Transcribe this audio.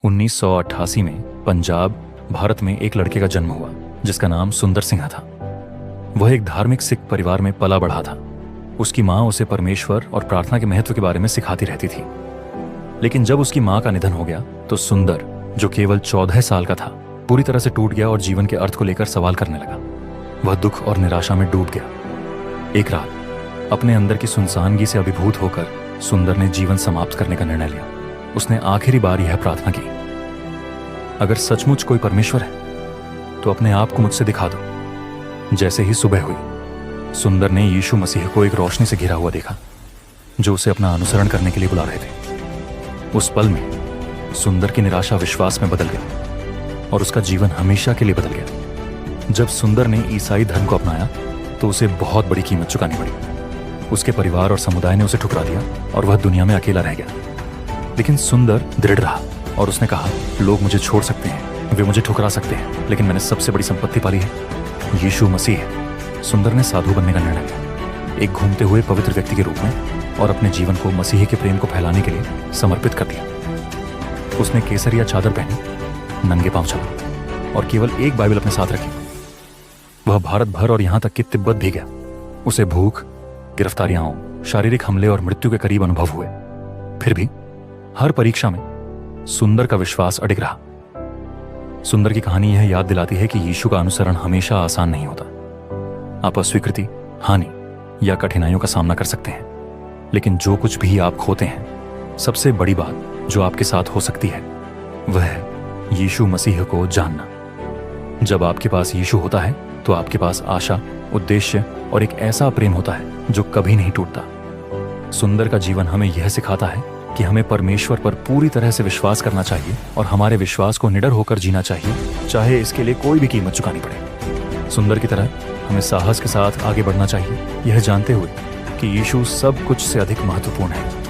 1988 में पंजाब, भारत में एक लड़के का जन्म हुआ जिसका नाम सुंदर सिंह था। वह एक धार्मिक सिख परिवार में पला बढ़ा था। उसकी माँ उसे परमेश्वर और प्रार्थना के महत्व के बारे में सिखाती रहती थी। लेकिन जब उसकी माँ का निधन हो गया तो सुंदर, जो केवल 14 साल का था, पूरी तरह से टूट गया और जीवन के अर्थ को लेकर सवाल करने लगा। वह दुख और निराशा में डूब गया। एक रात अपने अंदर की सुनसानगी से अभिभूत होकर सुंदर ने जीवन समाप्त करने का निर्णय लिया। उसने आखिरी बार यह प्रार्थना की, अगर सचमुच कोई परमेश्वर है तो अपने आप को मुझसे दिखा दो। जैसे ही सुबह हुई, सुंदर ने यीशु मसीह को एक रोशनी से घिरा हुआ देखा जो उसे अपना अनुसरण करने के लिए बुला रहे थे। उस पल में सुंदर की निराशा विश्वास में बदल गई और उसका जीवन हमेशा के लिए बदल गया। जब सुंदर ने ईसाई धर्म को अपनाया तो उसे बहुत बड़ी कीमत चुकानी पड़ी। उसके परिवार और समुदाय ने उसे ठुकरा दिया और वह दुनिया में अकेला रह गया। लेकिन सुंदर दृढ़ रहा और उसने कहा, लोग मुझे छोड़ सकते हैं, वे मुझे ठुकरा सकते हैं, लेकिन मैंने सबसे बड़ी संपत्ति पाली है, यीशु मसीह। सुंदर ने साधु बनने का निर्णय लिया, एक घूमते हुए पवित्र व्यक्ति के रूप में, और अपने जीवन को मसीह के प्रेम को फैलाने के लिए समर्पित कर दिया। उसने केसरिया चादर पहनी, नंगे पांव चला और केवल एक बाइबल अपने साथ रखी। वह भारत भर और यहां तक कि तिब्बत भी गया। उसे भूख, गिरफ्तारियां, शारीरिक हमले और मृत्यु के करीब अनुभव हुए। फिर भी हर परीक्षा में सुंदर का विश्वास अडिग रहा। सुंदर की कहानी यह याद दिलाती है कि यीशु का अनुसरण हमेशा आसान नहीं होता। आप अस्वीकृति, हानि या कठिनाइयों का सामना कर सकते हैं, लेकिन जो कुछ भी आप खोते हैं, सबसे बड़ी बात जो आपके साथ हो सकती है वह है यीशु मसीह को जानना। जब आपके पास यीशु होता है तो आपके पास आशा, उद्देश्य और एक ऐसा प्रेम होता है जो कभी नहीं टूटता। सुंदर का जीवन हमें यह सिखाता है कि हमें परमेश्वर पर पूरी तरह से विश्वास करना चाहिए और हमारे विश्वास को निडर होकर जीना चाहिए, चाहे इसके लिए कोई भी कीमत चुकानी पड़े। सुंदर की तरह हमें साहस के साथ आगे बढ़ना चाहिए, यह जानते हुए कि यीशु सब कुछ से अधिक महत्वपूर्ण है।